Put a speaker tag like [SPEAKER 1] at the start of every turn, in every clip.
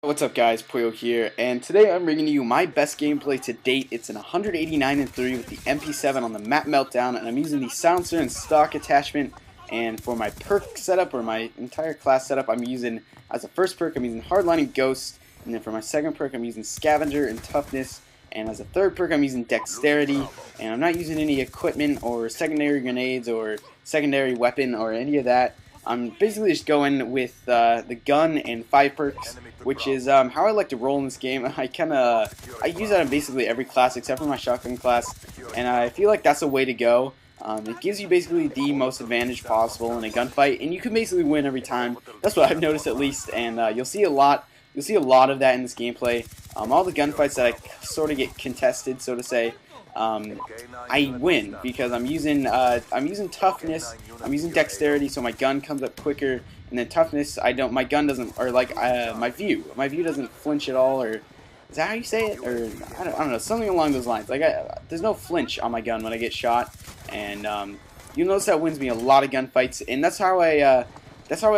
[SPEAKER 1] What's up guys, Puyo here, and today I'm bringing you my best gameplay to date. It's an 189-3 with the MP7 on the map meltdown, and I'm using the silencer and stock attachment. And for my perk setup, or my entire class setup, I'm using, as a first perk, I'm using Hardlining Ghost, and then for my second perk, I'm using Scavenger and Toughness, and as a third perk, I'm using Dexterity, and I'm not using any equipment or secondary grenades or secondary weapon or any of that. I'm basically just going with the gun and 5 perks, which is how I like to roll in this game. I use that in basically every class except for my shotgun class, and I feel like that's a way to go. It gives you basically the most advantage possible in a gunfight, and you can basically win every time. That's what I've noticed at least, and you'll see a lot. You'll see a lot of that in this gameplay. All the gunfights that I sort of get contested, so to say, I win because I'm using toughness, I'm using dexterity, so my gun comes up quicker, and then toughness, my gun doesn't, or like my view doesn't flinch at all, or is that how you say it, or I don't know, something along those lines. Like there's no flinch on my gun when I get shot, and you'll notice that wins me a lot of gunfights, and that's how I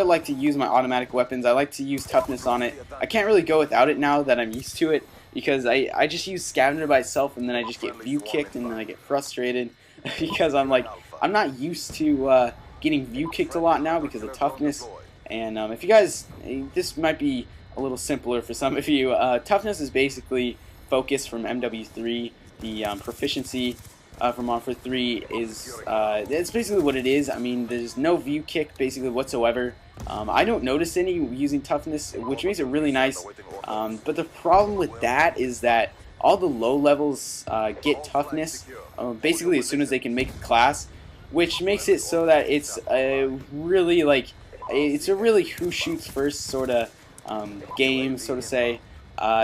[SPEAKER 1] like to use my automatic weapons. I like to use toughness on it. I can't really go without it now that I'm used to it, because I just use Scavenger by itself, and then I just get view kicked, and then I get frustrated because I'm not used to getting view kicked a lot now because of toughness. And if you guys, this might be a little simpler for some of you. Toughness is basically focus from MW3. The proficiency from Modern 3 is it's basically what it is. I mean, there's no view kick basically whatsoever. I don't notice any using toughness, which makes it really nice. But the problem with that is that all the low levels get toughness basically as soon as they can make a class, which makes it so that it's really it's a really who shoots first sort of game, so to say.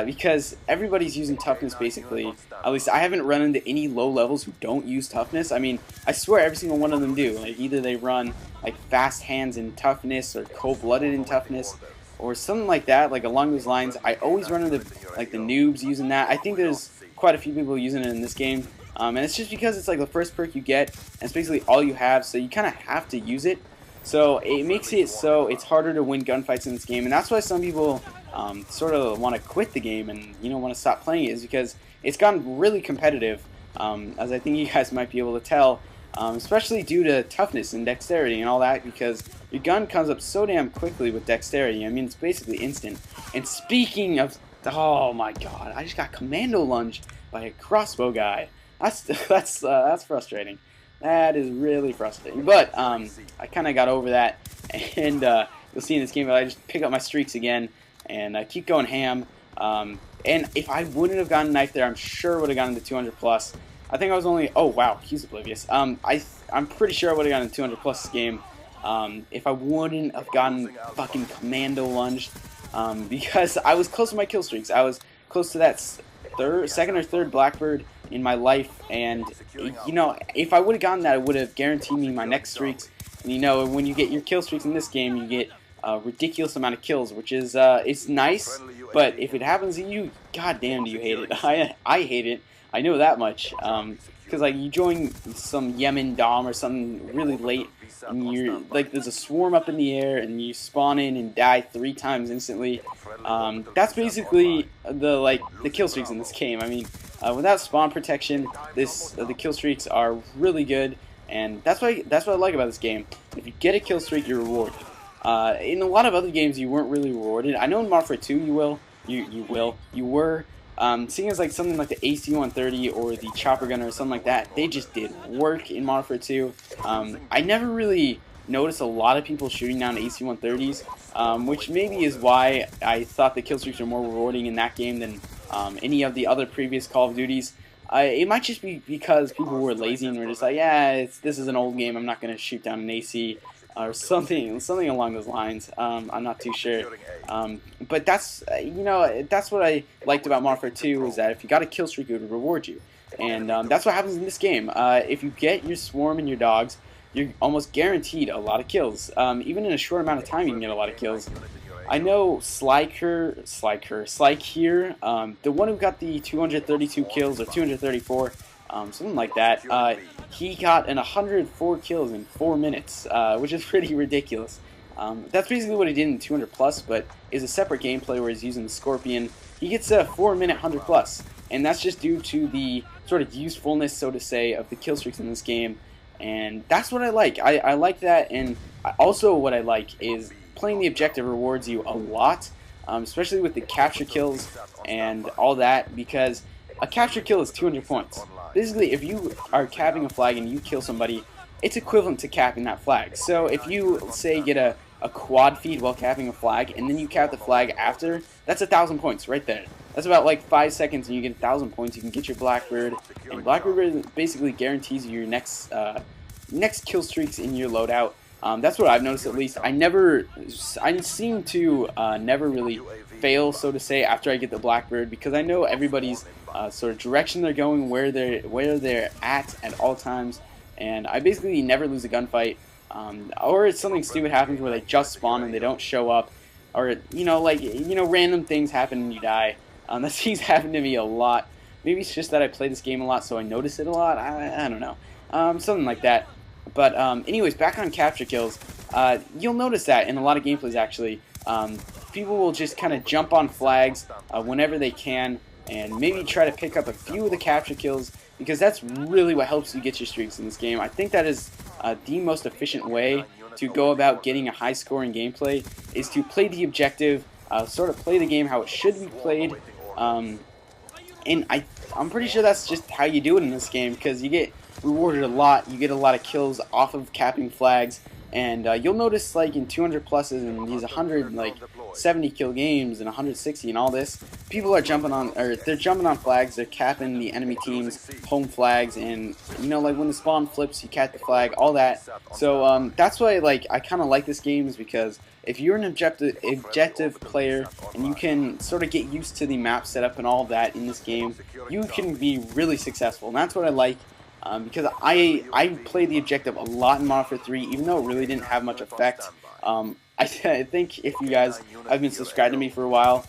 [SPEAKER 1] Because everybody's using toughness basically. At least I haven't run into any low levels who don't use toughness. I mean, I swear every single one of them do. Like either they run like fast hands in toughness or cold-blooded in toughness or something like that, like along those lines. I always run into like the noobs using that. I think there's quite a few people using it in this game. And it's just because it's like the first perk you get, and it's basically all you have, so you kind of have to use it. So it makes it so it's harder to win gunfights in this game, and that's why some people sort of want to quit the game and want to stop playing it, is because it's gotten really competitive, as I think you guys might be able to tell, especially due to toughness and dexterity and all that, because your gun comes up so damn quickly with dexterity. I mean, it's basically instant. And speaking of, oh my god, I just got commando lunged by a crossbow guy. That's frustrating. That is really frustrating. But I kind of got over that, and you'll see in this game that I just pick up my streaks again, and I keep going ham. And if I wouldn't have gotten a knife there, I'm sure I would have gotten the 200 plus. I think I was only, oh wow, he's oblivious. I'm pretty sure I would have gotten the 200 plus this game if I wouldn't have gotten fucking commando lunged, because I was close to my kill streaks. I was close to that second or third Blackbird in my life, and if I would have gotten that, it would have guaranteed me my next streaks. And when you get your kill streaks in this game, you get a ridiculous amount of kills, which is it's nice, but if it happens to you, goddamn do you hate it. I hate it. I know that much. Because like you join some Yemen Dom or something really late, and you're like there's a swarm up in the air, and you spawn in and die 3 times instantly. That's basically the kill streaks in this game. I mean, without spawn protection, the kill streaks are really good, and that's what I like about this game. If you get a kill streak, you're rewarded. In a lot of other games, you weren't really rewarded. I know in Modern 2 you will. You were. Seeing as like something like the AC-130 or the chopper gunner or something like that, they just did work in Modern 2. I never really noticed a lot of people shooting down AC-130s, which maybe is why I thought the kill streaks are more rewarding in that game than any of the other previous Call of Duties. It might just be because people were lazy and were just like, yeah, this is an old game, I'm not going to shoot down an AC. Or something along those lines. I'm not too sure, but that's that's what I liked about Modern 2, is that if you got a kill streak, it would reward you, and that's what happens in this game. If you get your swarm and your dogs, you're almost guaranteed a lot of kills. Even in a short amount of time, you can get a lot of kills. I know Slyke here, the one who got the 232 kills or 234. Something like that. He got 104 kills in 4 minutes, which is pretty ridiculous. That's basically what he did in 200 plus, but is a separate gameplay where he's using the Scorpion. He gets a 4-minute 100 plus, and that's just due to the sort of usefulness, so to say, of the kill streaks in this game. And that's what I like. I like that, and also what I like is playing the objective rewards you a lot, especially with the capture kills and all that, because a capture kill is 200 points. Basically, if you are capping a flag and you kill somebody, it's equivalent to capping that flag. So if you, say, get a quad feed while capping a flag, and then you cap the flag after, that's 1,000 points right there. That's about like 5 seconds, and you get 1,000 points. You can get your Blackbird, and Blackbird basically guarantees you your next kill streaks in your loadout. That's what I've noticed, at least. I seem to never really fail, so to say, after I get the Blackbird, because I know everybody's sort of direction they're going, where they're at all times, and I basically never lose a gunfight. Or it's something stupid happens where they just spawn and they don't show up, or random things happen and you die. That seems happened to me a lot. Maybe it's just that I play this game a lot, so I notice it a lot. I don't know, something like that. But anyways, back on capture kills, you'll notice that in a lot of gameplays actually, people will just kind of jump on flags whenever they can, and maybe try to pick up a few of the capture kills, because that's really what helps you get your streaks in this game. I think that is the most efficient way to go about getting a high-scoring gameplay, is to play the objective, sort of play the game how it should be played, and I'm pretty sure that's just how you do it in this game, because you get rewarded a lot, you get a lot of kills off of capping flags, and you'll notice, like, in 200 pluses and these 170 kill games and 160 and all this, people are jumping on, or they're jumping on flags, they're capping the enemy team's home flags, and like when the spawn flips, you cap the flag, all that. So that's why I kind of like this game, is because if you're an objective player and you can sort of get used to the map setup and all of that in this game, you can be really successful, and that's what I like. Because I played the objective a lot in Modern Warfare 3, even though it really didn't have much effect. I think if you guys have been subscribed to me for a while,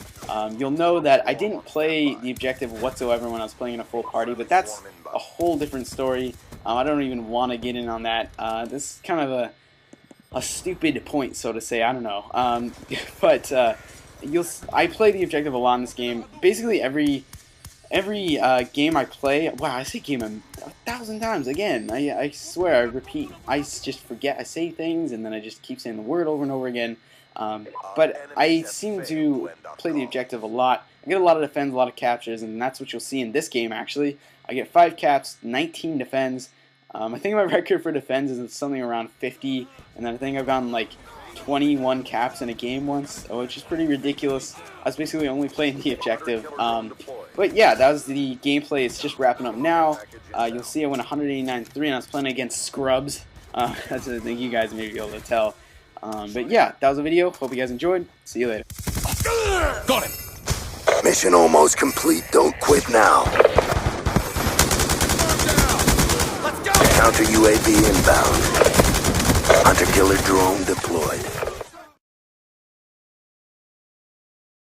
[SPEAKER 1] you'll know that I didn't play the objective whatsoever when I was playing in a full party, but that's a whole different story. I don't even want to get in on that. This is kind of a stupid point, so to say. I don't know. But I play the objective a lot in this game. Basically every game I play, wow, I say game 1,000 times again. I swear, I repeat. I just forget. I say things and then I just keep saying the word over and over again. But I seem to play the objective a lot. I get a lot of defends, a lot of captures, and that's what you'll see in this game, actually. I get 5 caps, 19 defends. I think my record for defends is something around 50, and then I think I've gotten like 21 caps in a game once, which is pretty ridiculous. I was basically only playing the objective. But yeah, that was the gameplay. It's just wrapping up now. You'll see I went 189-3, and I was playing against scrubs. That's I think you guys may be able to tell. But yeah, that was the video. Hope you guys enjoyed. See you later.
[SPEAKER 2] Got him. Mission almost complete. Don't quit now. Let's go. Counter UAV inbound. Hunter-killer drone deployed.